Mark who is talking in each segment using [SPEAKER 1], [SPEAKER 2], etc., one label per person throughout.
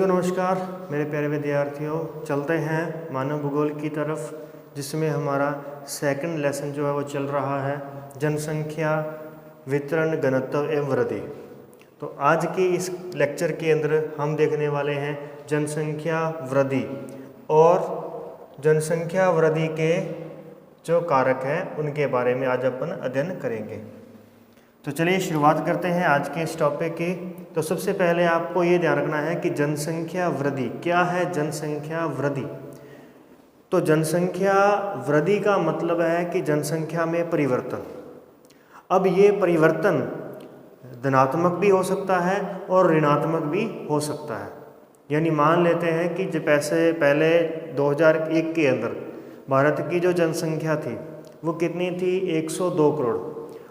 [SPEAKER 1] नमस्कार मेरे प्यारे विद्यार्थियों, चलते हैं मानव भूगोल की तरफ, जिसमें हमारा सेकंड लेसन जो है वो चल रहा है जनसंख्या वितरण घनत्व एवं वृद्धि। तो आज के इस लेक्चर के अंदर हम देखने वाले हैं जनसंख्या वृद्धि और जनसंख्या वृद्धि के जो कारक हैं उनके बारे में आज अपन अध्ययन करेंगे। तो चलिए शुरुआत करते हैं आज के इस टॉपिक की। तो सबसे पहले आपको ये ध्यान रखना है कि जनसंख्या वृद्धि क्या है। जनसंख्या वृद्धि, तो जनसंख्या वृद्धि का मतलब है कि जनसंख्या में परिवर्तन। अब ये परिवर्तन धनात्मक भी हो सकता है और ऋणात्मक भी हो सकता है। यानी मान लेते हैं कि जो पैसे पहले 2001 के अंदर भारत की जो जनसंख्या थी वो कितनी थी, 102 करोड़,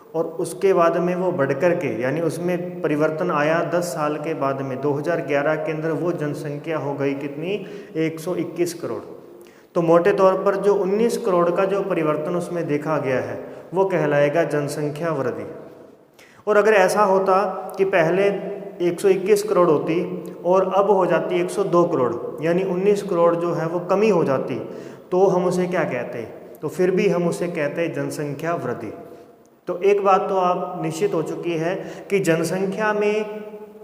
[SPEAKER 1] और उसके बाद में वो बढ़कर के यानी उसमें परिवर्तन आया 10 साल के बाद में 2011 के अंदर वो जनसंख्या हो गई कितनी, 121 करोड़। तो मोटे तौर पर जो 19 करोड़ का जो परिवर्तन उसमें देखा गया है वो कहलाएगा जनसंख्या वृद्धि। और अगर ऐसा होता कि पहले 121 करोड़ होती और अब हो जाती 102 करोड़, यानी 19 करोड़ जो है वो कमी हो जाती, तो हम उसे क्या कहते हैं, तो फिर भी हम उसे कहते हैं जनसंख्या वृद्धि। तो एक बात तो आप निश्चित हो चुकी है कि जनसंख्या में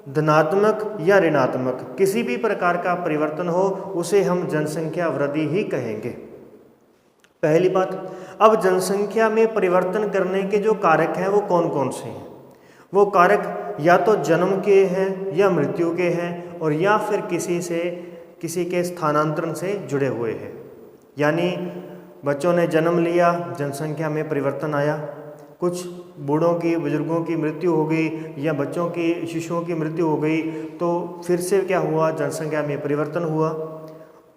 [SPEAKER 1] धनात्मक या ऋणात्मक किसी भी प्रकार का परिवर्तन हो उसे हम जनसंख्या वृद्धि ही कहेंगे। पहली बात, अब जनसंख्या में परिवर्तन करने के जो कारक हैं वो कौन कौन से हैं। वो कारक या तो जन्म के हैं या मृत्यु के हैं और या फिर किसी के स्थानांतरण से जुड़े हुए हैं। यानी बच्चों ने जन्म लिया, जनसंख्या में परिवर्तन आया, कुछ बूढ़ों की बुजुर्गों की मृत्यु हो गई या बच्चों की शिशुओं की मृत्यु हो गई, तो फिर से क्या हुआ, जनसंख्या में परिवर्तन हुआ।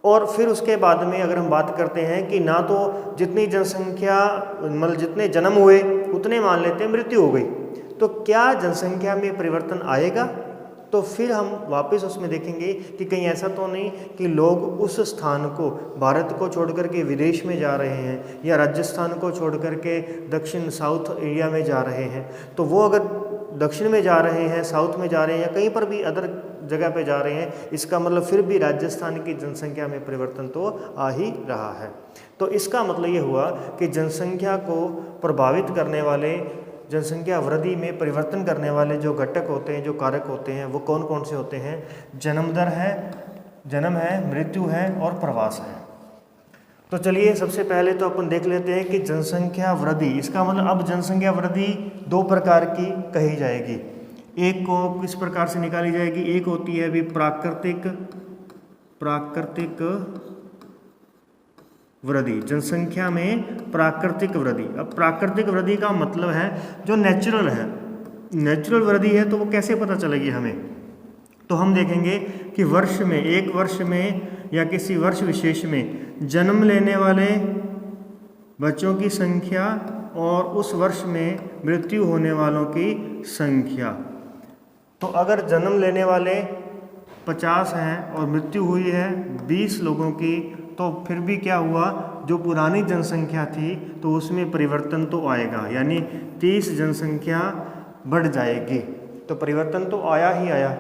[SPEAKER 1] और फिर उसके बाद में अगर हम बात करते हैं कि ना तो जितनी जनसंख्या मतलब जितने जन्म हुए उतने मान लेते हैं मृत्यु हो गई, तो क्या जनसंख्या में परिवर्तन आएगा। तो फिर हम वापस उसमें देखेंगे कि कहीं ऐसा तो नहीं कि लोग उस स्थान को, भारत को छोड़ कर के विदेश में जा रहे हैं या राजस्थान को छोड़ कर के दक्षिण साउथ एरिया में जा रहे हैं। तो वो अगर दक्षिण में जा रहे हैं, साउथ में जा रहे हैं या कहीं पर भी अदर जगह पे जा रहे हैं, इसका मतलब फिर भी राजस्थान की जनसंख्या में परिवर्तन तो आ ही रहा है। तो इसका मतलब ये हुआ कि जनसंख्या को प्रभावित करने वाले, जनसंख्या वृद्धि में परिवर्तन करने वाले जो घटक होते हैं, जो कारक होते हैं, वो कौन कौन से होते हैं। जन्म दर है, जन्म है, मृत्यु है और प्रवास है। तो चलिए सबसे पहले तो अपन देख लेते हैं कि जनसंख्या वृद्धि, इसका मतलब अब जनसंख्या वृद्धि दो प्रकार की कही जाएगी। एक को किस प्रकार से निकाली जाएगी, एक होती है अभी प्राकृतिक वृद्धि, जनसंख्या में प्राकृतिक वृद्धि। अब प्राकृतिक वृद्धि का मतलब है जो नेचुरल है, नेचुरल वृद्धि है, तो वो कैसे पता चलेगी हमें। तो हम देखेंगे कि वर्ष में, एक वर्ष में या किसी वर्ष विशेष में जन्म लेने वाले बच्चों की संख्या और उस वर्ष में मृत्यु होने वालों की संख्या। तो अगर जन्म लेने वाले 50 हैं और मृत्यु हुई है 20 लोगों की, तो फिर भी क्या हुआ, जो पुरानी जनसंख्या थी तो उसमें परिवर्तन तो आएगा, यानी 30 जनसंख्या बढ़ जाएगी। तो परिवर्तन तो आया ही आया।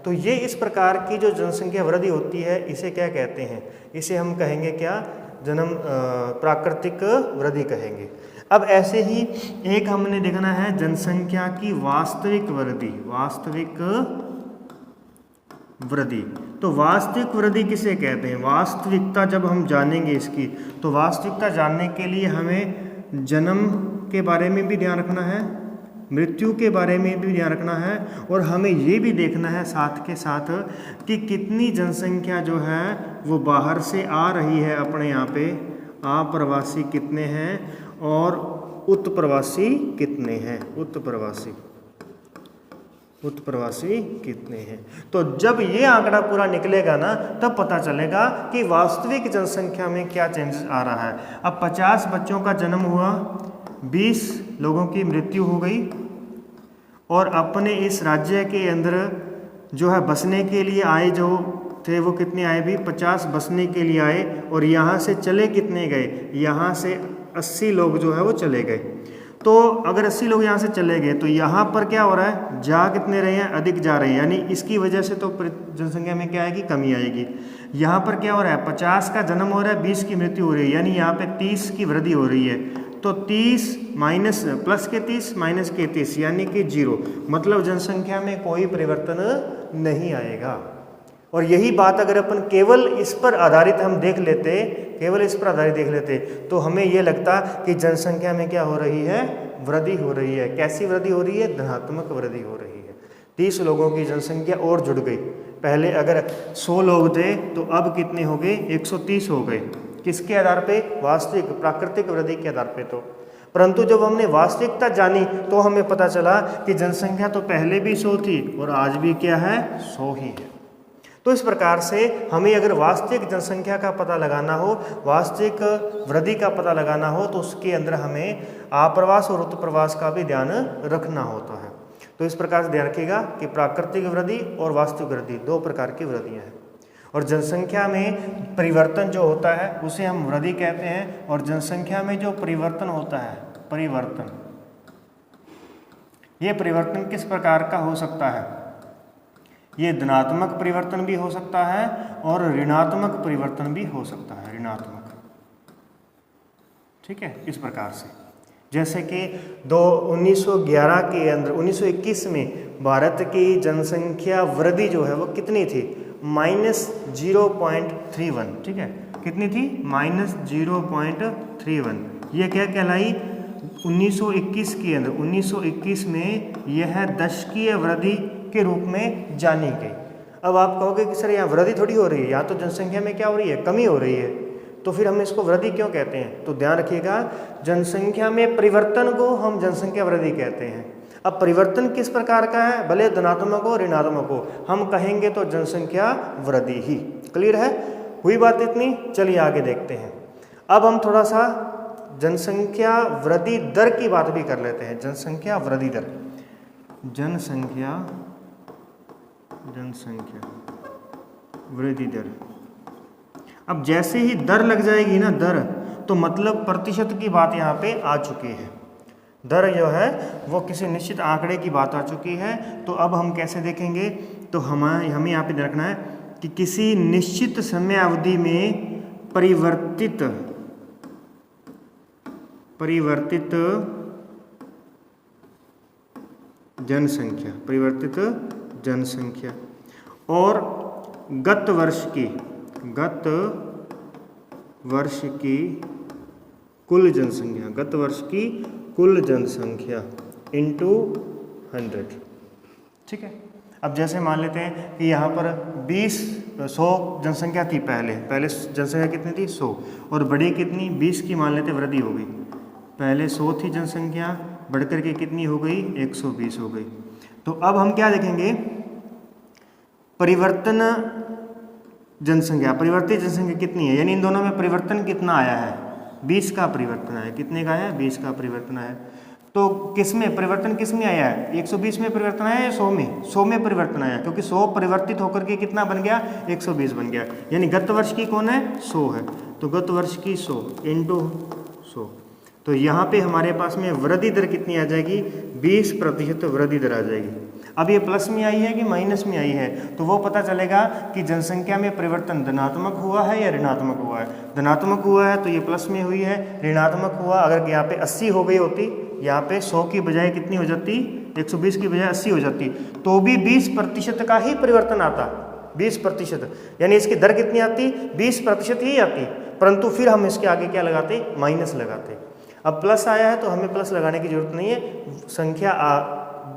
[SPEAKER 1] तो ये इस प्रकार की जो जनसंख्या वृद्धि होती है इसे क्या कहते हैं, इसे हम कहेंगे क्या, प्राकृतिक वृद्धि कहेंगे। अब ऐसे ही एक हमने देखना है जनसंख्या की वास्तविक वृद्धि, वास्तविक वृद्धि। तो वास्तविक वृद्धि किसे कहते हैं, वास्तविकता जब हम जानेंगे इसकी, तो वास्तविकता जानने के लिए हमें जन्म के बारे में भी ध्यान रखना है, मृत्यु के बारे में भी ध्यान रखना है, और हमें ये भी देखना है साथ के साथ कि कितनी जनसंख्या जो है वो बाहर से आ रही है अपने यहाँ पे, अप्रवासी कितने हैं और उत्प्रवासी कितने हैं, उत्प्रवासी कितने हैं। तो जब ये आंकड़ा पूरा निकलेगा ना, तब पता चलेगा कि वास्तविक जनसंख्या में क्या चेंजेस आ रहा है। अब 50 बच्चों का जन्म हुआ, 20 लोगों की मृत्यु हो गई, और अपने इस राज्य के अंदर जो है बसने के लिए आए जो थे वो कितने आए भी, 50 बसने के लिए आए, और यहाँ से चले कितने गए, यहाँ से 80 लोग जो है वो चले गए। तो अगर 80 लोग यहाँ से चले गए तो यहाँ पर क्या हो रहा है, जा कितने रहे हैं, अधिक जा रहे हैं, यानी इसकी वजह से तो जनसंख्या में क्या आएगी, कमी आएगी। यहाँ पर क्या हो रहा है, 50 का जन्म हो रहा है, 20 की मृत्यु हो रही है, यानी यहाँ पे 30 की वृद्धि हो रही है। तो 30 माइनस प्लस के 30 माइनस के 30 यानी कि 0, मतलब जनसंख्या में कोई परिवर्तन नहीं आएगा। और यही बात अगर अपन केवल इस पर आधारित हम देख लेते, केवल इस पर आधारित देख लेते, तो हमें यह लगता कि जनसंख्या में क्या हो रही है, वृद्धि हो रही है। कैसी वृद्धि हो रही है, धनात्मक वृद्धि हो रही है। 30 लोगों की जनसंख्या और जुड़ गई। पहले अगर 100 लोग थे तो अब कितने हो गए, 130 हो गए। किसके आधार पे, वास्तविक प्राकृतिक वृद्धि के आधार पे। तो परंतु जब हमने वास्तविकता जानी तो हमें पता चला कि जनसंख्या तो पहले भी 100 थी और आज भी क्या है, 100 ही है। तो इस प्रकार से हमें अगर वास्तविक जनसंख्या का पता लगाना हो, वास्तविक वृद्धि का पता लगाना हो, तो उसके अंदर हमें आप्रवास और उत्प्रवास का भी ध्यान रखना होता है। तो इस प्रकार से ध्यान रखिएगा कि प्राकृतिक वृद्धि और वास्तविक वृद्धि 2 प्रकार की वृद्धियाँ हैं। और जनसंख्या में परिवर्तन जो होता है उसे हम वृद्धि कहते हैं। और जनसंख्या में जो परिवर्तन होता है, परिवर्तन, ये परिवर्तन किस प्रकार का हो सकता है, ये धनात्मक परिवर्तन भी हो सकता है और ऋणात्मक परिवर्तन भी हो सकता है, ऋणात्मक। ठीक है, इस प्रकार से जैसे कि 1911 के अंदर 1921 में भारत की जनसंख्या वृद्धि जो है वो कितनी थी, -0.31। ठीक है, कितनी थी, -0.31। ये क्या कहलाई, 1921 के अंदर 1921 में यह दशकीय वृद्धि के रूप में जानी गई। अब आप कहोगे कि सर यहाँ वृद्धि थोड़ी हो रही है, यहाँ तो जनसंख्या में क्या हो रही है, कमी हो रही है, तो फिर हम इसको वृद्धि क्यों कहते हैं। तो ध्यान रखिएगा, जनसंख्या में परिवर्तन को हम जनसंख्या वृद्धि कहते हैं। अब परिवर्तन किस प्रकार का है, भले धनात्मक हो ऋणात्मक हो, हम कहेंगे तो जनसंख्या वृद्धि ही। क्लियर है, हुई बात इतनी। चलिए आगे देखते हैं। अब हम थोड़ा सा जनसंख्या वृद्धि दर की बात भी कर लेते हैं। जनसंख्या वृद्धि दर, जनसंख्या वृद्धि दर। अब जैसे ही दर लग जाएगी ना, दर, तो मतलब प्रतिशत की बात यहाँ पे आ चुकी है। दर जो है वो किसी निश्चित आंकड़े की बात आ चुकी है। तो अब हम कैसे देखेंगे, तो हमें यहाँ पे रखना है कि किसी निश्चित समय अवधि में परिवर्तित जनसंख्या, परिवर्तित जनसंख्या और गत वर्ष की कुल जनसंख्या, गत वर्ष की कुल जनसंख्या इंटू 100। ठीक है, अब जैसे मान लेते हैं कि यहाँ पर 100 जनसंख्या थी, पहले जनसंख्या कितनी थी, 100, और बड़ी कितनी, 20 की मान लेते वृद्धि हो गई। पहले 100 थी जनसंख्या, बढ़कर के कितनी हो गई, 120 हो गई। तो अब हम क्या देखेंगे, परिवर्तन जनसंख्या, परिवर्तित जनसंख्या कितनी है, यानी इन दोनों में परिवर्तन कितना आया है, 20 का परिवर्तन आया। कितने का आया, 20 का परिवर्तन आया। तो किसमें परिवर्तन, किसमें आया है, 120 में परिवर्तन आया या 100 में, 100 में परिवर्तन आया, क्योंकि 100 परिवर्तित होकर के कितना बन गया, 120 बन गया। यानी गत वर्ष की कौन है, 100 है, तो गत वर्ष की 100 इंटू 100। तो यहाँ पे हमारे पास में वृद्धि दर कितनी आ जाएगी, 20% वृद्धि दर आ जाएगी। अब ये प्लस में आई है कि माइनस में आई है, तो वो पता चलेगा कि जनसंख्या में परिवर्तन धनात्मक हुआ है या ऋणात्मक हुआ है। धनात्मक हुआ है तो ये प्लस में हुई है, ऋणात्मक हुआ, अगर यहाँ पे 80 हो गई होती, यहाँ पे 100 की बजाय कितनी हो जाती, 120 की बजाय 80 हो जाती, तो भी 20% का ही परिवर्तन आता, 20%, यानी इसकी दर कितनी आती, 20% ही आती। परंतु फिर हम इसके आगे क्या लगाते, माइनस लगाते। अब प्लस आया है तो हमें प्लस लगाने की जरूरत नहीं है, संख्या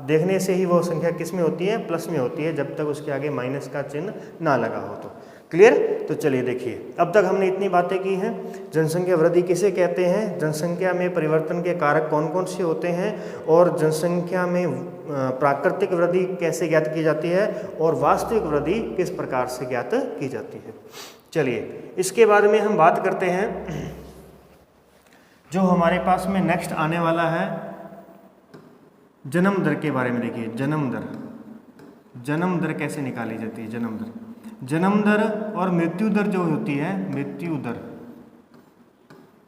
[SPEAKER 1] देखने से ही वो संख्या किस में होती है, प्लस में होती है, जब तक उसके आगे माइनस का चिन्ह ना लगा हो। तो क्लियर। तो चलिए देखिए, अब तक हमने इतनी बातें की हैं। जनसंख्या वृद्धि किसे कहते हैं, जनसंख्या में परिवर्तन के कारक कौन कौन से होते हैं, और जनसंख्या में प्राकृतिक वृद्धि कैसे ज्ञात की जाती है, और वास्तविक वृद्धि किस प्रकार से ज्ञात की जाती है। चलिए इसके बारे में हम बात करते हैं। जो हमारे पास में नेक्स्ट आने वाला है, जन्म दर के बारे में देखिए। जन्म दर कैसे निकाली जाती है, जन्म दर और मृत्यु दर जो होती है, मृत्यु दर,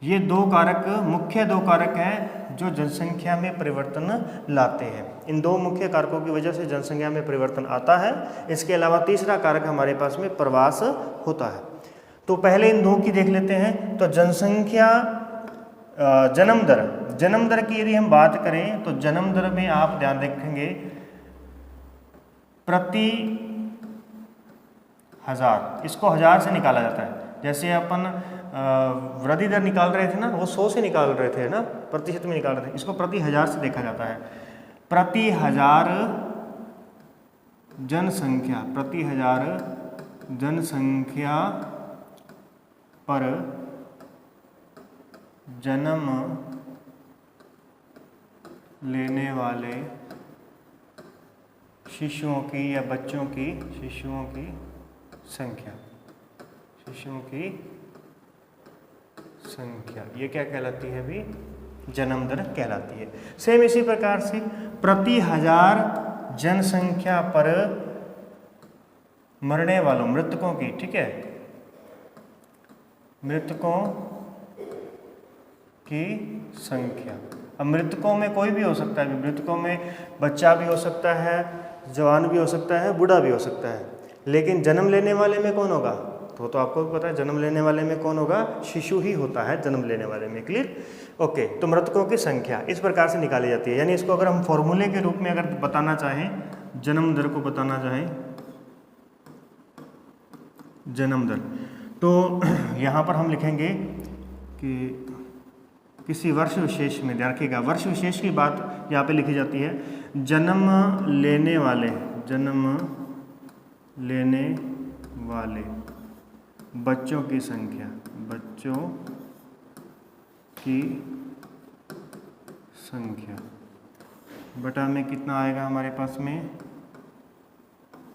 [SPEAKER 1] ये मुख्य दो कारक हैं जो जनसंख्या में परिवर्तन लाते हैं। इन दो मुख्य कारकों की वजह से जनसंख्या में परिवर्तन आता है। इसके अलावा तीसरा कारक हमारे पास में प्रवास होता है। तो पहले इन दो की देख लेते हैं। तो जनसंख्या जन्म दर की यदि हम बात करें तो जन्म दर में आप ध्यान रखेंगे प्रति हजार, इसको हजार से निकाला जाता है। जैसे अपन वृद्धि दर निकाल रहे थे ना, वो 100 से निकाल रहे थे ना, प्रतिशत में निकाल रहे थे, इसको प्रति हजार से देखा जाता है। प्रति हजार जनसंख्या पर जन्म लेने वाले शिशुओं की या बच्चों की संख्या ये क्या कहलाती है अभी? जन्म दर कहलाती है। सेम इसी प्रकार से प्रति हजार जनसंख्या पर मरने वालों मृतकों की, ठीक है, मृतकों की संख्या। अब मृतकों में कोई भी हो सकता है, मृतकों में बच्चा भी हो सकता है, जवान भी हो सकता है, बूढ़ा भी हो सकता है, लेकिन जन्म लेने वाले में कौन होगा? तो आपको भी पता है जन्म लेने वाले में कौन होगा? शिशु ही होता है जन्म लेने वाले में। क्लियर? ओके। तो मृतकों की संख्या इस प्रकार से निकाली जाती है। यानी इसको अगर हम फॉर्मूले के रूप में अगर बताना चाहें, जन्म दर को बताना चाहें, जन्म दर, तो यहाँ पर हम लिखेंगे कि किसी वर्ष विशेष में, ध्यान रखिएगा वर्ष विशेष की बात यहाँ पे लिखी जाती है। जन्म लेने वाले बच्चों की संख्या बटा में कितना आएगा हमारे पास में?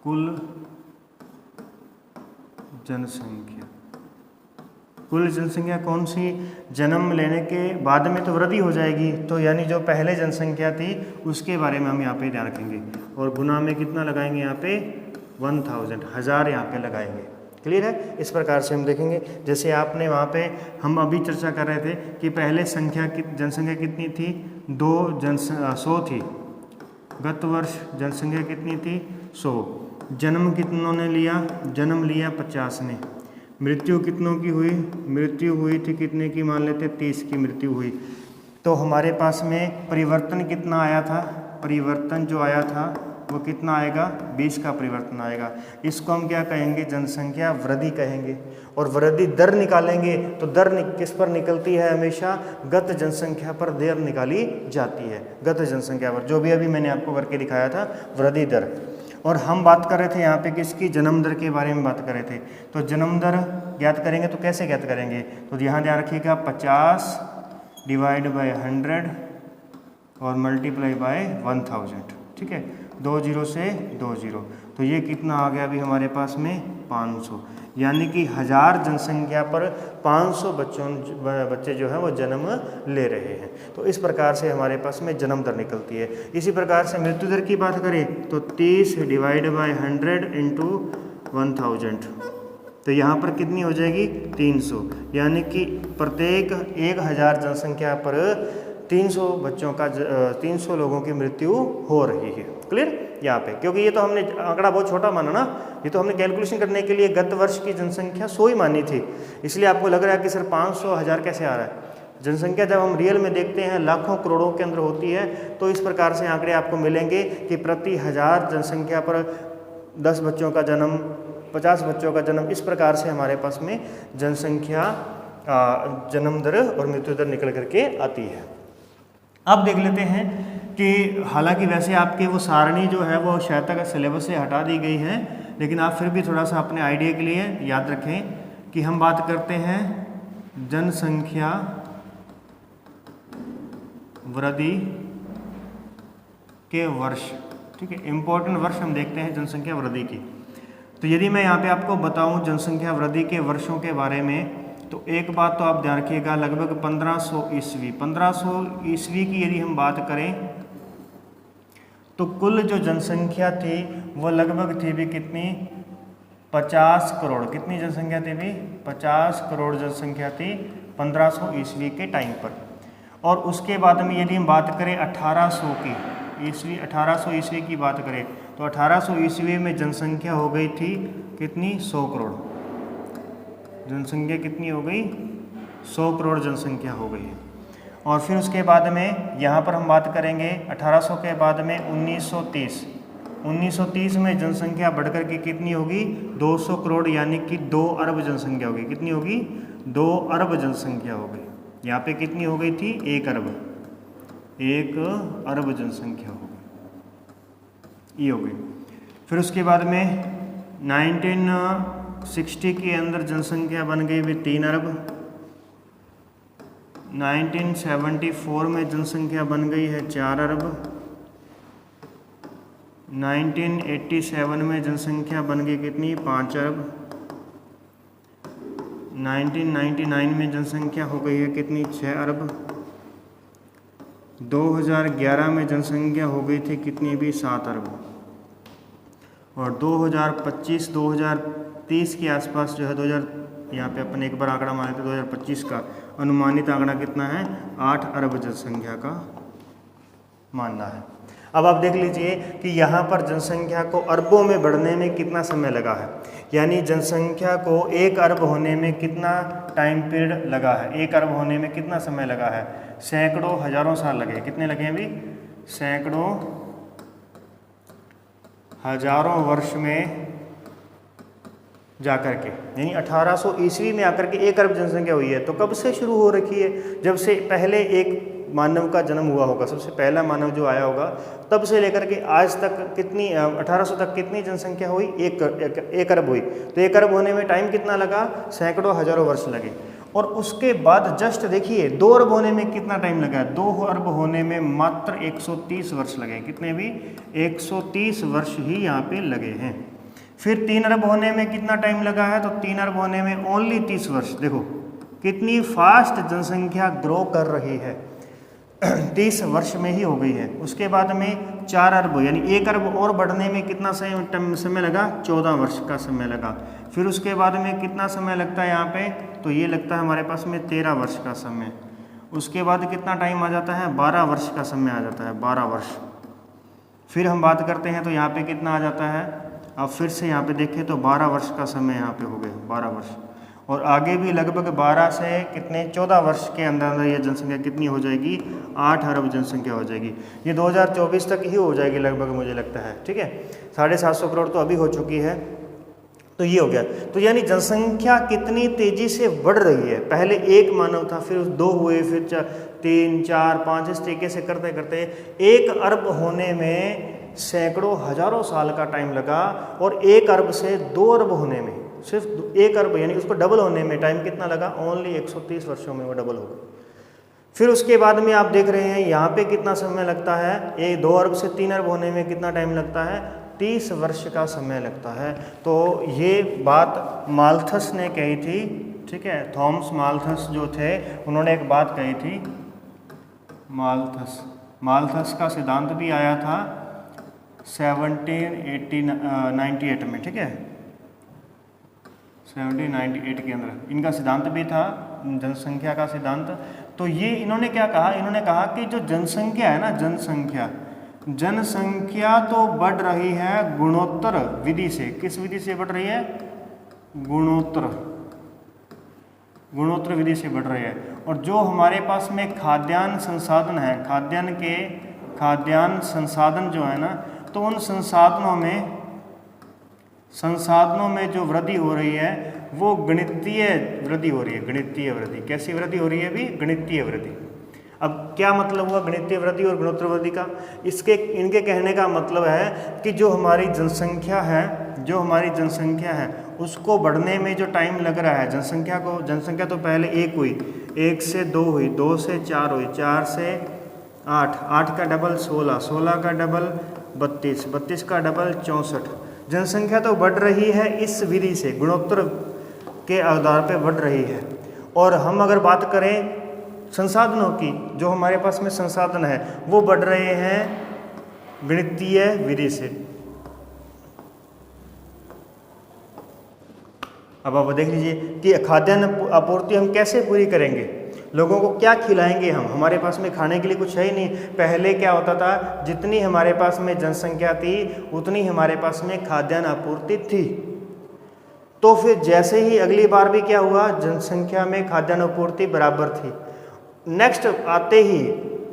[SPEAKER 1] कुल जनसंख्या कौन सी? जन्म लेने के बाद में तो वृद्धि हो जाएगी, तो यानी जो पहले जनसंख्या थी उसके बारे में हम यहाँ पे ध्यान रखेंगे। और गुना में कितना लगाएंगे? यहाँ पे 1000 यहाँ पे लगाएंगे। क्लियर है? इस प्रकार से हम देखेंगे। जैसे आपने वहाँ पे हम अभी चर्चा कर रहे थे कि पहले जनसंख्या कितनी थी? 100 थी। गत वर्ष जनसंख्या कितनी थी? 100। जन्म कितनों ने लिया? जन्म लिया 50 ने। मृत्यु कितनों की हुई? मृत्यु हुई थी कितने की? मान लेते 30 की मृत्यु हुई। तो हमारे पास में परिवर्तन कितना आया था? परिवर्तन जो आया था वो कितना आएगा? 20 का परिवर्तन आएगा। इसको हम क्या कहेंगे? जनसंख्या वृद्धि कहेंगे। और वृद्धि दर निकालेंगे तो दर किस पर निकलती है? हमेशा गत जनसंख्या पर दर निकाली जाती है। गत जनसंख्या पर, जो भी अभी मैंने आपको करके दिखाया था, वृद्धि दर। और हम बात कर रहे थे यहाँ पे किसकी? जन्म दर के बारे में बात कर रहे थे। तो जन्म दर ज्ञात करेंगे तो कैसे ज्ञात करेंगे? तो यहाँ ध्यान रखिएगा 50 डिवाइड बाय 100 और मल्टीप्लाई बाय 1000। ठीक है, 2 0 से 2 0। तो ये कितना आ गया अभी हमारे पास में? 500। यानी कि 1000 जनसंख्या पर 500 बच्चे जो हैं वो जन्म ले रहे हैं। तो इस प्रकार से हमारे पास में जन्म दर निकलती है। इसी प्रकार से मृत्यु दर की बात करें तो 30 डिवाइड बाय 100 इंटू 1000। तो यहाँ पर कितनी हो जाएगी? 300। यानी कि प्रत्येक 1000 जनसंख्या पर 300 लोगों की मृत्यु हो रही है। क्लियर? यहाँ पे, क्योंकि ये तो हमने आंकड़ा बहुत छोटा माना ना, ये तो हमने कैलकुलेशन करने के लिए गत वर्ष की जनसंख्या 100 ही मानी थी। इसलिए आपको लग रहा है कि सर 500 1000 कैसे आ रहा है? जनसंख्या जब हम रियल में देखते हैं लाखों करोड़ों के अंदर होती है, तो इस प्रकार से आंकड़े आपको मिलेंगे कि प्रति 1000 जनसंख्या पर 10 बच्चों का जन्म, 50 बच्चों का जन्म, इस प्रकार से हमारे पास में जनसंख्या जन्म दर और मृत्यु दर निकल करके आती है। अब देख लेते हैं कि हालांकि वैसे आपके वो सारणी जो है वो शायद तक सिलेबस से हटा दी गई है, लेकिन आप फिर भी थोड़ा सा अपने आइडिया के लिए याद रखें कि हम बात करते हैं जनसंख्या वृद्धि के वर्ष। ठीक है, इम्पोर्टेंट वर्ष हम देखते हैं जनसंख्या वृद्धि की। तो यदि मैं यहाँ पे आपको बताऊँ जनसंख्या वृद्धि के वर्षों के बारे में, तो एक बात तो आप ध्यान रखिएगा, लगभग 1500 ईस्वी, 1500 ईस्वी की यदि हम बात करें तो कुल जो जनसंख्या थी वो लगभग थी भी कितनी? 50 करोड़। कितनी जनसंख्या थी भी? 50 करोड़ जनसंख्या थी 1500 ईस्वी के टाइम पर। और उसके बाद में यदि हम बात करें 1800 की ईस्वी, 1800 ईस्वी की बात करें तो 1800 ईस्वी में जनसंख्या हो गई थी कितनी, 100 करोड़। जनसंख्या कितनी हो गई, 100 करोड़ जनसंख्या हो गई है। और फिर उसके बाद में यहाँ पर हम बात करेंगे 1800 के बाद में 1930 में जनसंख्या बढ़कर के कितनी होगी, 200 करोड़, यानी कि 2 अरब जनसंख्या होगी। कितनी होगी, 2 अरब जनसंख्या हो गई। यहाँ पे कितनी हो गई थी, 1 अरब, 1 अरब जनसंख्या हो गई, ये हो गई। फिर उसके बाद में 1960 के अंदर जनसंख्या बन गई भी 3 अरब। 1974 में जनसंख्या बन गई है 4 अरब। 1987 में जनसंख्या बन गई कितनी, 5 अरब। 1999 में जनसंख्या हो गई है कितनी, 6 अरब। 2011 में जनसंख्या हो गई थी कितनी भी, 7 अरब। और 2025-2030 के आसपास जो है, 2000 यहाँ पे अपन एक बार आंकड़ा माने थे, 2025 का अनुमानित आंकड़ा कितना है, 8 अरब जनसंख्या का मानना है। अब आप देख लीजिए कि यहाँ पर जनसंख्या को अरबों में बढ़ने में कितना समय लगा है, यानी जनसंख्या को 1 अरब होने में कितना टाइम पीरियड लगा है, 1 अरब होने में कितना समय लगा है, सैकड़ों हजारों साल लगे। कितने लगे हैं अभी, सैकड़ों हजारों वर्ष में जाकर के, यानी 1800 ईस्वी में आकर के 1 अरब जनसंख्या हुई है। तो कब से शुरू हो रखी है, जब से पहले एक मानव का जन्म हुआ होगा, सबसे पहला मानव जो आया होगा, तब से लेकर के आज तक कितनी, 1800 तक कितनी जनसंख्या हुई, 1 अरब हुई। तो 1 अरब होने में टाइम कितना लगा, सैकड़ों हजारों वर्ष लगे। और उसके बाद जस्ट देखिए 2 अरब होने में कितना टाइम लगा, 2 अरब होने में मात्र 130 वर्ष लगे। कितने भी, 130 वर्ष ही यहाँ पे लगे हैं। फिर 3 अरब होने में कितना टाइम लगा है, तो 3 अरब होने में ओनली 30 वर्ष। देखो कितनी फास्ट जनसंख्या ग्रो कर रही है, 30 वर्ष में ही हो गई है। उसके बाद में 4 अरब यानी 1 अरब और बढ़ने में कितना समय लगा, 14 वर्ष का समय लगा। फिर उसके बाद में कितना समय लगता है यहाँ पे, तो ये लगता है हमारे पास में 13 वर्ष का समय। उसके बाद कितना टाइम आ जाता है, 12 वर्ष का समय आ जाता है, 12 वर्ष। फिर हम बात करते हैं तो यहाँ पे कितना आ जाता है, अब फिर से यहाँ पे देखें तो 12 वर्ष का समय यहाँ पे हो गए, 12 वर्ष। और आगे भी लगभग 12 से कितने, 14 वर्ष के अंदर ये जनसंख्या कितनी हो जाएगी, 8 अरब जनसंख्या हो जाएगी। ये 2024 तक ही हो जाएगी लगभग, मुझे लगता है। ठीक है, 750 करोड़ तो अभी हो चुकी है। तो ये हो गया। तो यानी जनसंख्या कितनी तेजी से बढ़ रही है। पहले 1 मानव था, फिर 2 हुए, फिर 3, 4, 5, इस तरीके से करते करते 1 अरब होने में सैकड़ों हजारों साल का टाइम लगा। और 1 अरब से 2 अरब होने में, सिर्फ 1 अरब यानी उसको डबल होने में टाइम कितना लगा, ओनली 130 वर्षों में वो डबल हो गई। फिर उसके बाद में आप देख रहे हैं यहाँ पे कितना समय लगता है, ये 2 अरब से 3 अरब होने में कितना टाइम लगता है, 30 वर्ष का समय लगता है। तो ये बात माल्थस ने कही थी। ठीक है, थॉमस माल्थस जो थे, उन्होंने एक बात कही थी, माल्थस का सिद्धांत भी आया था 1798 में। ठीक है, 1798 के अंदर इनका सिद्धांत भी था, जनसंख्या का सिद्धांत। तो ये इन्होंने क्या कहा, इन्होंने कहा कि जो जनसंख्या है ना, जनसंख्या तो बढ़ रही है गुणोत्तर विधि से। किस विधि से बढ़ रही है, गुणोत्तर विधि से बढ़ रही है। और जो हमारे पास में खाद्यान्न संसाधन है, खाद्यान्न संसाधन जो है ना, तो उन संसाधनों में जो वृद्धि हो रही है वो गणितीय वृद्धि हो रही है। गणितीय वृद्धि कैसी वृद्धि हो रही है भी, गणितीय वृद्धि। अब क्या मतलब हुआ गणितीय वृद्धि और गुणोत्तर वृद्धि का, इनके कहने का मतलब है कि जो हमारी जनसंख्या है उसको बढ़ने में जो टाइम लग रहा है, जनसंख्या तो पहले 1 हुई, 1 से 2 हुई, 2 से 4 हुई, 4 से 8, 8 का डबल 16, 16 का डबल 32, 32 का डबल 64। जनसंख्या तो बढ़ रही है इस विधि से, गुणोत्तर के आधार पे बढ़ रही है। और हम अगर बात करें संसाधनों की, जो हमारे पास में संसाधन है वो बढ़ रहे हैं गणितीय विधि से। अब आप देख लीजिए कि खाद्यान्न आपूर्ति हम कैसे पूरी करेंगे, लोगों को क्या खिलाएंगे हम, हमारे पास में खाने के लिए कुछ है ही नहीं। पहले क्या होता था, जितनी हमारे पास में जनसंख्या थी उतनी हमारे पास में खाद्यान्न आपूर्ति थी। तो फिर जैसे ही अगली बार भी क्या हुआ, जनसंख्या में खाद्यान्न आपूर्ति बराबर थी। नेक्स्ट आते ही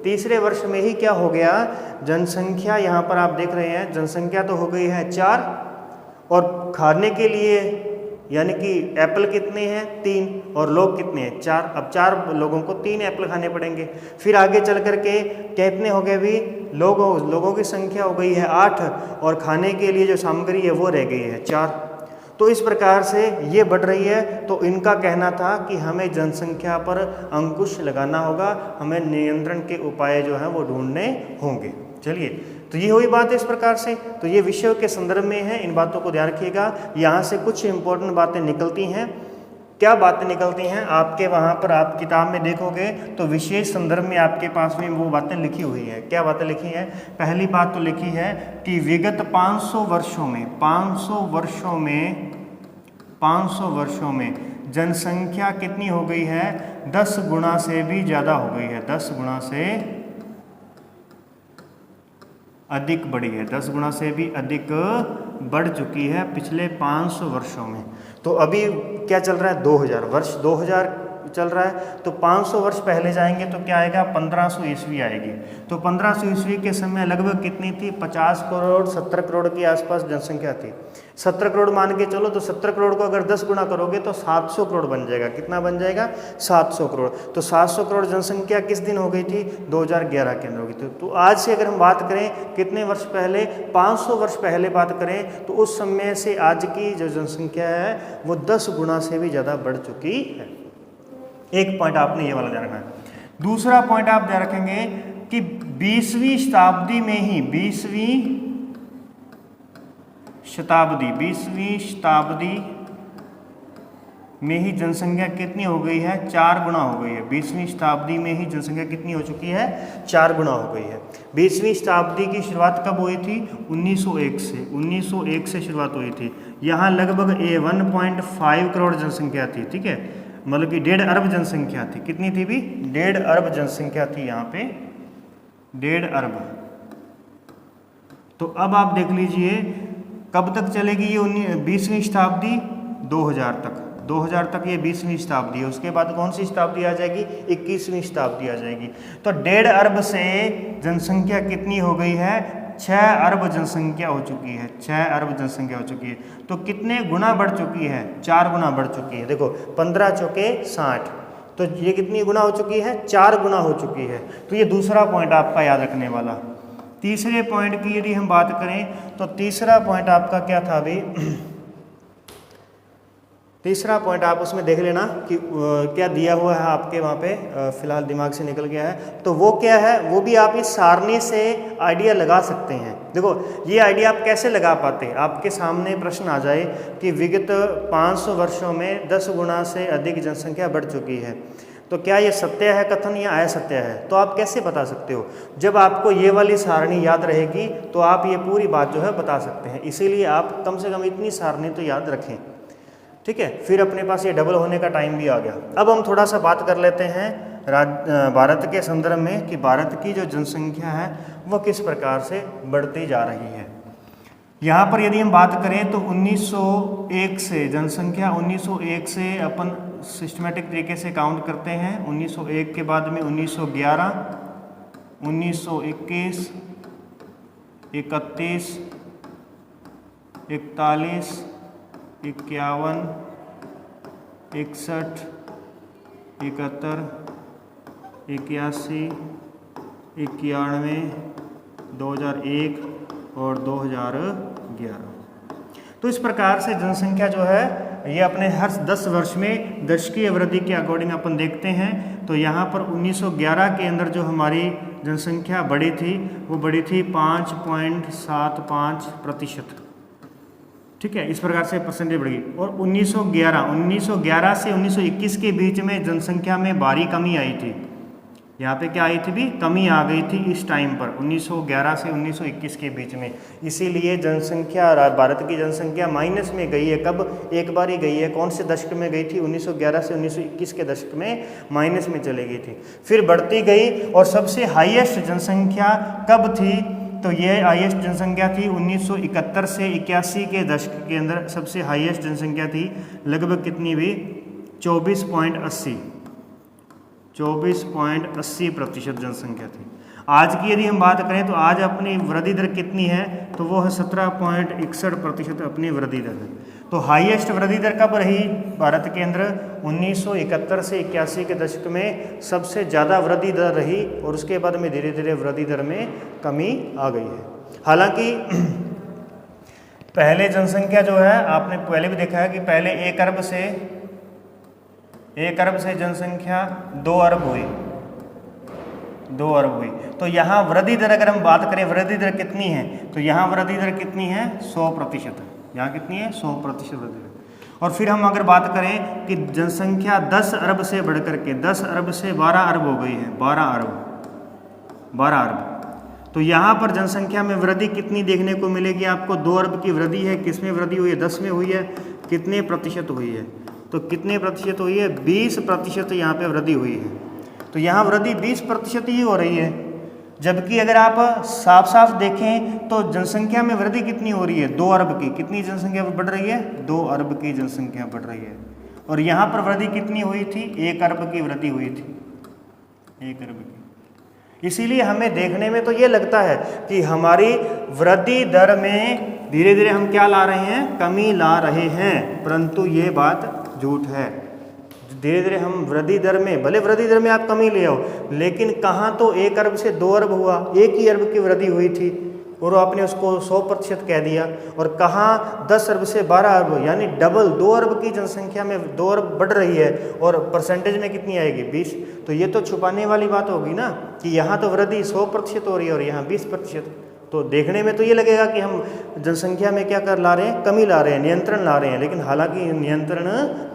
[SPEAKER 1] तीसरे वर्ष में ही क्या हो गया, जनसंख्या यहाँ पर आप देख रहे हैं जनसंख्या तो हो गई है 4 और खाने के लिए यानी कि एप्पल कितने हैं 3 और लोग कितने हैं 4। अब 4 लोगों को 3 एप्पल खाने पड़ेंगे। फिर आगे चल करके कितने हो गए भी, लोगों की संख्या हो गई है 8 और खाने के लिए जो सामग्री है वो रह गई है 4। तो इस प्रकार से ये बढ़ रही है। तो इनका कहना था कि हमें जनसंख्या पर अंकुश लगाना होगा, हमें नियंत्रण के उपाय जो हैं वो ढूंढने होंगे। चलिए, तो ये हुई बात है इस प्रकार से। तो ये विषय के संदर्भ में है, इन बातों को ध्यान रखिएगा। यहाँ से कुछ इंपॉर्टेंट बातें निकलती हैं। क्या बातें निकलती हैं, आपके वहाँ पर आप किताब में देखोगे तो विशेष संदर्भ में आपके पास में वो बातें लिखी हुई हैं। क्या बातें लिखी हैं, पहली बात तो लिखी है कि विगत 500 वर्षों में जनसंख्या कितनी हो गई है, 10 गुना से भी ज़्यादा हो गई है, 10 गुना से अधिक बढ़ी है, 10 गुना से भी अधिक बढ़ चुकी है पिछले 500 वर्षों में। तो अभी क्या चल रहा है, 2000 चल रहा है। तो 500 वर्ष पहले जाएंगे तो क्या आएगा, 1500 ईस्वी आएगी। तो 1500 ईस्वी के समय लगभग कितनी थी, 50 करोड़ 70 करोड़ के आसपास जनसंख्या थी। 70 करोड़ मान के चलो, तो 70 करोड़ को अगर 10 गुना करोगे तो 700 करोड़ बन जाएगा। कितना बन जाएगा, 700 करोड़। तो 700 करोड़ जनसंख्या किस दिन हो गई थी, 2011 के अंदर हो गई थी। तो आज से अगर हम बात करें कितने वर्ष पहले, 500 वर्ष पहले बात करें तो उस समय से आज की जो जनसंख्या है वो 10 गुना से भी ज़्यादा बढ़ चुकी है। एक पॉइंट आपने ये वाला ध्यान रखना है। दूसरा पॉइंट आप ध्यान रखेंगे कि 20वीं शताब्दी में ही जनसंख्या कितनी हो गई है, 4 गुना हो गई है। 20वीं शताब्दी में ही जनसंख्या कितनी हो चुकी है, 4 गुना हो गई है। 20वीं शताब्दी की शुरुआत कब हुई थी, 1901 से शुरुआत हुई थी। यहाँ लगभग 1.5 करोड़ जनसंख्या थी, ठीक है, मतलब कि 1.5 अरब जनसंख्या थी। कितनी थी भी, 1.5 अरब जनसंख्या थी यहाँ पे, 1.5 अरब। तो अब आप देख लीजिए कब तक चलेगी ये 20वीं शताब्दी, 2000 तक ये 20वीं शताब्दी है। उसके बाद कौन सी शताब्दी आ जाएगी, 21वीं शताब्दी आ जाएगी। तो 1.5 अरब से जनसंख्या कितनी हो गई है, 6 अरब जनसंख्या हो चुकी है, 6 अरब जनसंख्या हो चुकी है। तो कितने गुना बढ़ चुकी है, 4 गुना बढ़ चुकी है। देखो 15 चौके 60, तो ये कितनी गुना हो चुकी है, 4 गुना हो चुकी है। तो ये दूसरा पॉइंट आपका याद रखने वाला। तीसरे पॉइंट की यदि हम बात करें तो तीसरा पॉइंट आपका क्या था अभी, तीसरा पॉइंट आप उसमें देख लेना कि क्या दिया हुआ है आपके वहाँ पे, फिलहाल दिमाग से निकल गया है। तो वो क्या है, वो भी आप इस सारणी से आइडिया लगा सकते हैं। देखो ये आइडिया आप कैसे लगा पाते हैं, आपके सामने प्रश्न आ जाए कि विगत 500 वर्षों में 10 गुना से अधिक जनसंख्या बढ़ चुकी है, तो क्या ये सत्य है कथन या असत्य है। तो आप कैसे बता सकते हो, जब आपको ये वाली सारणी याद रहेगी तो आप ये पूरी बात जो है बता सकते हैं। इसीलिए आप कम से कम इतनी सारणी तो याद रखें, ठीक है। फिर अपने पास ये डबल होने का टाइम भी आ गया। अब हम थोड़ा सा बात कर लेते हैं भारत के संदर्भ में कि भारत की जो जनसंख्या है वो किस प्रकार से बढ़ती जा रही है। यहाँ पर यदि हम बात करें तो 1901 से जनसंख्या 1901 से अपन सिस्टमेटिक तरीके से काउंट करते हैं। 1901 के बाद में 1911, 1921, 31, 41, 51, 61, 71, 81, 91, 2001 और 2011। तो इस प्रकार से जनसंख्या जो है ये अपने हर 10 वर्ष में दशकीय वृद्धि के अकॉर्डिंग अपन देखते हैं। तो यहाँ पर 1911 के अंदर जो हमारी जनसंख्या बढ़ी थी वो बढ़ी थी 5.75%, ठीक है। इस प्रकार से परसेंटेज बढ़ी। और 1911 से 1921 के बीच में जनसंख्या में भारी कमी आई थी, यहाँ पे क्या आई थी भी, कमी आ गई थी इस टाइम पर 1911 से 1921 के बीच में। इसीलिए जनसंख्या, भारत की जनसंख्या माइनस में गई है। कब? एक बार ही गई है। कौन से दशक में गई थी? 1911 से 1921 के दशक में माइनस में चली गई थी, फिर बढ़ती गई। और सबसे हाईएस्ट जनसंख्या कब थी? तो ये हाईएस्ट जनसंख्या थी 1971 से 81 के दशक के अंदर। सबसे हाईएस्ट जनसंख्या थी लगभग कितनी भी 24.80% जनसंख्या थी। आज की यदि हम बात करें तो आज अपनी वृद्धि दर कितनी है? तो वो है 17.61% अपनी वृद्धि दर है। तो हाईएस्ट वृद्धि दर कब रही भारत के अंदर? 1971 से 81 के दशक में सबसे ज़्यादा वृद्धि दर रही, और उसके बाद में धीरे धीरे वृद्धि दर में कमी आ गई है। हालांकि पहले जनसंख्या जो है, आपने पहले भी देखा है कि पहले 1 अरब से जनसंख्या 2 अरब हुई, 2 अरब हुई। तो यहाँ वृद्धि दर अगर हम बात करें, वृद्धि दर कितनी है? तो यहाँ वृद्धि दर कितनी है? 100%। यहाँ कितनी है? 100% वृद्धि दर। और फिर हम अगर बात करें कि जनसंख्या 10 अरब से बढ़कर के 10 अरब से 12 अरब हो गई है, 12 अरब। तो यहाँ पर जनसंख्या में वृद्धि कितनी देखने को मिलेगी आपको? 2 अरब की वृद्धि है। किस में वृद्धि हुई है? 10 में हुई है। कितने प्रतिशत हुई है? तो कितने प्रतिशत हुई है? 20% यहाँ पे वृद्धि हुई है। तो यहाँ वृद्धि 20% ही हो रही है। जबकि अगर आप साफ साफ देखें तो जनसंख्या में वृद्धि कितनी हो रही है? 2 अरब की। कितनी जनसंख्या बढ़ रही है? 2 अरब की जनसंख्या बढ़ रही है। और यहाँ पर वृद्धि कितनी हुई थी? 1 अरब की वृद्धि हुई थी, 1 अरब की। इसीलिए हमें देखने में तो ये लगता है कि हमारी वृद्धि दर में धीरे धीरे हम क्या ला रहे हैं? कमी ला रहे हैं, परंतु ये बात झूठ है। धीरे धीरे हम वृद्धि दर में, भले वृद्धि दर में आप कमी ले आओ, लेकिन कहाँ तो 1 अरब से 2 अरब हुआ, 1 ही अरब की वृद्धि हुई थी और आपने उसको 100% कह दिया। और कहाँ 10 अरब से 12 अरब, यानी डबल, 2 अरब की जनसंख्या में 2 अरब बढ़ रही है और परसेंटेज में कितनी आएगी? 20। तो ये तो छुपाने वाली बात होगी ना कि यहाँ तो वृद्धि 100% हो रही है और यहाँ 20%। तो देखने में तो ये लगेगा कि हम जनसंख्या में क्या कर ला रहे हैं? कमी ला रहे हैं, नियंत्रण ला रहे हैं, लेकिन हालांकि नियंत्रण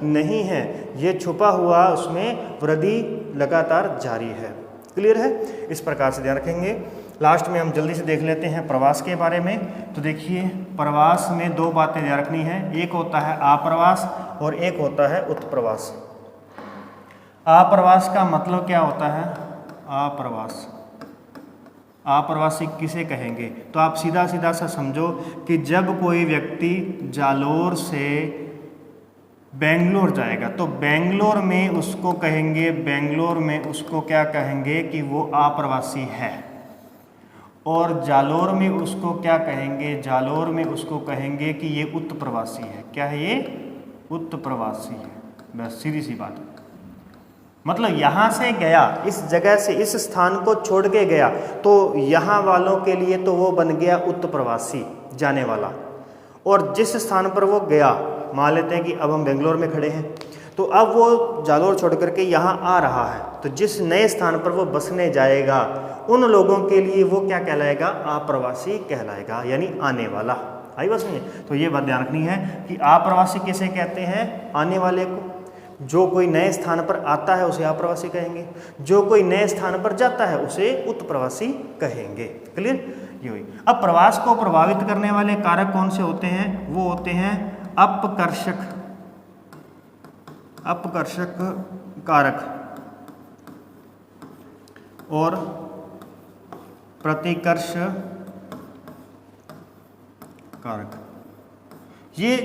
[SPEAKER 1] नहीं है, ये छुपा हुआ उसमें वृद्धि लगातार जारी है। क्लियर है? इस प्रकार से ध्यान रखेंगे। लास्ट में हम जल्दी से देख लेते हैं प्रवास के बारे में। तो देखिए, प्रवास में 2 बातें ध्यान रखनी है। एक होता है आप्रवास और एक होता है उत्प्रवास। आप्रवास का मतलब क्या होता है? आप्रवास, आप्रवासी किसे कहेंगे? तो आप सीधा सीधा सा समझो कि जब कोई व्यक्ति जालोर से बेंगलोर जाएगा तो बेंगलोर में उसको कहेंगे, बेंगलोर में उसको क्या कहेंगे कि वो आप्रवासी है। और जालोर में उसको क्या कहेंगे? जालोर में उसको कहेंगे कि ये उत्प्रवासी है। क्या है ये? उत्प्रवासी है। बस सीधी सी बात है। मतलब यहाँ से गया, इस जगह से, इस स्थान को छोड़ के गया, तो यहाँ वालों के लिए तो वो बन गया उत्प्रवासी, जाने वाला। और जिस स्थान पर वो गया, मान लेते हैं कि अब हम बेंगलोर में खड़े हैं, तो अब वो जालोर छोड़ करके यहाँ आ रहा है, तो जिस नए स्थान पर वो बसने जाएगा, उन लोगों के लिए वो क्या कहलाएगा? आप्रवासी कहलाएगा, यानी आने वाला। आई बात समझे? तो ये बात ध्यान रखनी है कि आप्रवासी किसे कहते हैं? आने वाले को। जो कोई नए स्थान पर आता है उसे आप्रवासी कहेंगे, जो कोई नए स्थान पर जाता है उसे उत्प्रवासी कहेंगे। क्लियर? ये हुई। अब प्रवास को प्रभावित करने वाले कारक कौन से होते हैं? वो होते हैं अपकर्षक कारक और प्रतिकर्ष कारक। ये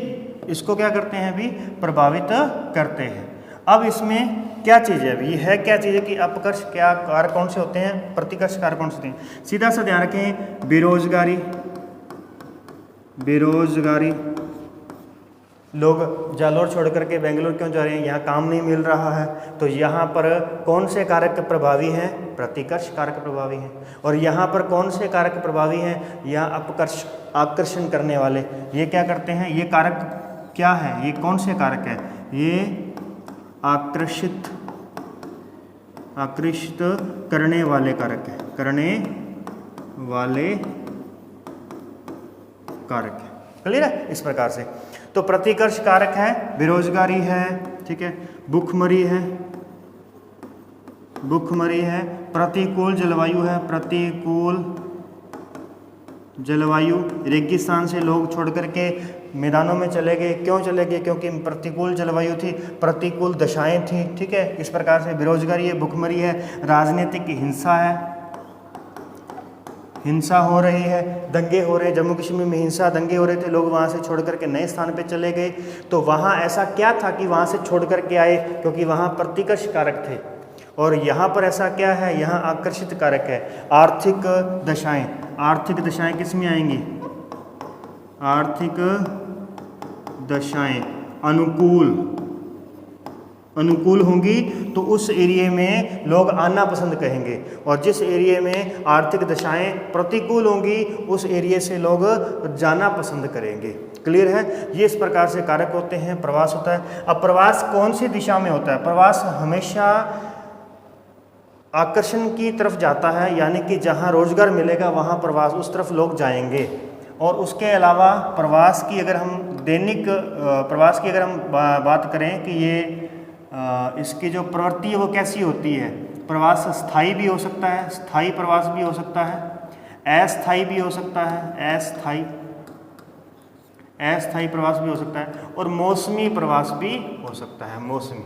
[SPEAKER 1] इसको क्या करते हैं? अभी प्रभावित करते हैं। अब इसमें क्या चीज़ है? अभी ये है क्या चीज़ है कि अपकर्ष क्या कारक कौन से होते हैं, प्रतिकर्ष कारक कौन से होते हैं? सीधा सा ध्यान रखें, बेरोजगारी। लोग जालोर छोड़ करके बेंगलोर क्यों जा रहे हैं? यहाँ काम नहीं मिल रहा है। तो यहाँ पर कौन से कारक प्रभावी हैं? प्रतिकर्ष कारक प्रभावी हैं। और यहाँ पर कौन से कारक प्रभावी हैं? यहाँ अपकर्ष, आकर्षण करने वाले। ये क्या करते हैं? ये कारक क्या है? ये कौन से कारक है? ये आकर्षित करने वाले कारक है, करने वाले कारक है। क्लियर है? इस प्रकार से तो प्रतिकर्ष कारक है, बेरोजगारी है, ठीक है, भूखमरी है, भुखमरी है, प्रतिकूल जलवायु है, प्रतिकूल जलवायु, रेगिस्तान से लोग छोड़ करके मैदानों में चले गए। क्यों चले गए? क्योंकि प्रतिकूल जलवायु थी, प्रतिकूल दशाएं थी। ठीक है, इस प्रकार से बेरोजगारी है, भुखमरी है, राजनीतिक हिंसा है, हिंसा हो रही है, दंगे हो रहे हैं। जम्मू कश्मीर में हिंसा दंगे हो रहे थे, लोग वहाँ से छोड़ करके नए स्थान पे चले गए। तो वहाँ ऐसा क्या था कि वहाँ से छोड़ करके आए? क्योंकि वहाँ प्रतिकर्ष कारक थे। और यहाँ पर ऐसा क्या है? यहाँ आकर्षित कारक है, आर्थिक दशाएं। आर्थिक दशाएं किस में आएंगी? आर्थिक दशाएं अनुकूल होंगी तो उस एरिया में लोग आना पसंद करेंगे, और जिस एरिया में आर्थिक दशाएं प्रतिकूल होंगी उस एरिया से लोग जाना पसंद करेंगे। क्लियर है? ये इस प्रकार से कारक होते हैं, प्रवास होता है। अब प्रवास कौन सी दिशा में होता है? प्रवास हमेशा आकर्षण की तरफ जाता है, यानी कि जहाँ रोजगार मिलेगा वहाँ प्रवास, उस तरफ लोग जाएंगे। और उसके अलावा प्रवास की अगर हम दैनिक प्रवास की अगर हम बात करें कि ये इसकी जो प्रवृत्ति है वो कैसी होती है? प्रवास स्थायी भी हो सकता है, स्थायी प्रवास भी हो सकता है, अस्थायी भी हो सकता है, अस्थायी प्रवास भी हो सकता है, और मौसमी प्रवास भी हो सकता है। मौसमी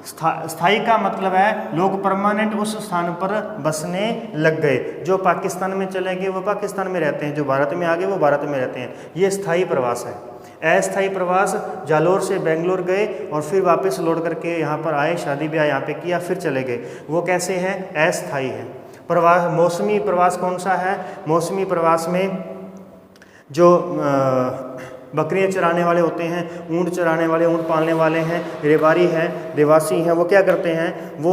[SPEAKER 1] स्थायी का मतलब है लोग परमानेंट उस स्थान पर बसने लग गए। जो पाकिस्तान में चले गए वो पाकिस्तान में रहते हैं, जो भारत में आ गए वो भारत में रहते हैं। ये स्थायी प्रवास है। अस्थायी प्रवास, जालोर से बेंगलोर गए और फिर वापस लौट करके यहाँ पर आए, शादी ब्याह यहाँ पे किया, फिर चले गए, वो कैसे है? अस्थायी है। प्रवास मौसमी प्रवास कौन सा है? मौसमी प्रवास में जो बकरियां चराने वाले होते हैं, ऊँट चराने वाले, ऊँट पालने वाले हैं, रेवारी हैं, देवासी हैं, वो क्या करते हैं? वो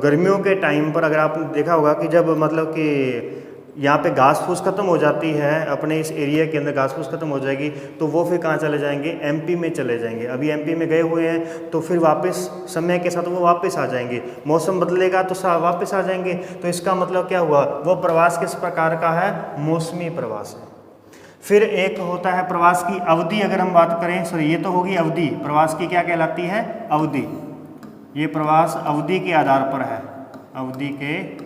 [SPEAKER 1] गर्मियों के टाइम पर अगर आपने देखा होगा कि जब मतलब कि यहाँ पे घास फूस खत्म हो जाती है, अपने इस एरिया के अंदर घास फूस खत्म हो जाएगी, तो वो फिर कहाँ चले जाएंगे? एमपी में चले जाएंगे। अभी एमपी में गए हुए हैं तो फिर वापस समय के साथ वो वापस आ जाएंगे। मौसम बदलेगा तो वापस आ जाएंगे। तो इसका मतलब क्या हुआ? वो प्रवास किस प्रकार का है? मौसमी प्रवास है। फिर एक होता है प्रवास की अवधि। अगर हम बात करें, सॉरी ये तो होगी अवधि, प्रवास की क्या कहलाती है? अवधि। ये प्रवास अवधि के आधार पर है, अवधि के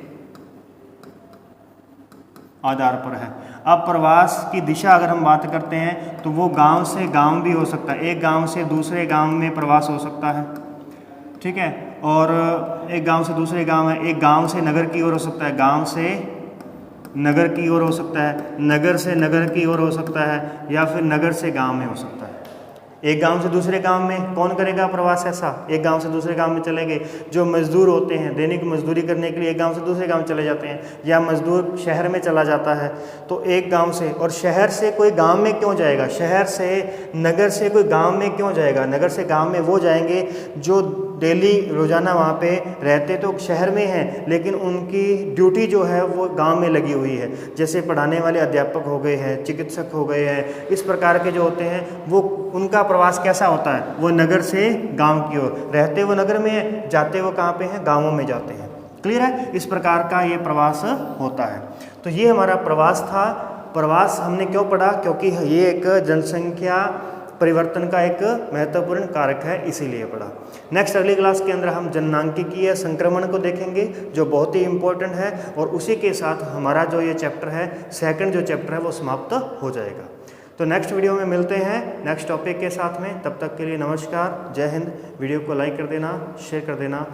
[SPEAKER 1] आधार पर है। अब प्रवास की दिशा अगर हम बात करते हैं तो वो गांव से गांव भी हो सकता है, एक गांव से दूसरे गांव में प्रवास हो सकता है। ठीक है, और एक गांव से दूसरे गांव है, एक गांव से नगर की ओर हो सकता है, गांव से नगर की ओर हो सकता है, नगर से नगर की ओर हो सकता है, या फिर नगर से गांव में हो सकता है। एक गांव से दूसरे गांव में कौन करेगा प्रवास? ऐसा एक गांव से दूसरे गांव में चले गए। जो मजदूर होते हैं, दैनिक मजदूरी करने के लिए एक गांव से दूसरे गांव चले जाते हैं, या मजदूर शहर में चला जाता है, तो एक गांव से, और शहर से कोई गांव में क्यों जाएगा? शहर से नगर से कोई गांव में क्यों जाएगा? नगर से गांव में वो जाएंगे जो डेली रोजाना वहाँ पे रहते तो शहर में हैं, लेकिन उनकी ड्यूटी जो है वो गांव में लगी हुई है। जैसे पढ़ाने वाले अध्यापक हो गए हैं, चिकित्सक हो गए हैं, इस प्रकार के जो होते हैं वो उनका प्रवास कैसा होता है? वो नगर से गांव की ओर, रहते वो नगर में है, जाते वो कहाँ पे हैं? गाँवों में जाते हैं। क्लियर है? इस प्रकार का ये प्रवास होता है। तो ये हमारा प्रवास था। प्रवास हमने क्यों पढ़ा? क्योंकि ये एक जनसंख्या परिवर्तन का एक महत्वपूर्ण कारक है, इसीलिए पढ़ा। नेक्स्ट अगली क्लास के अंदर हम जननांकिकीय संक्रमण को देखेंगे, जो बहुत ही इंपॉर्टेंट है, और उसी के साथ हमारा जो ये चैप्टर है, सेकंड जो चैप्टर है, वो समाप्त हो जाएगा। तो नेक्स्ट वीडियो में मिलते हैं नेक्स्ट टॉपिक के साथ में। तब तक के लिए नमस्कार, जय हिंद। वीडियो को लाइक कर देना, शेयर कर देना।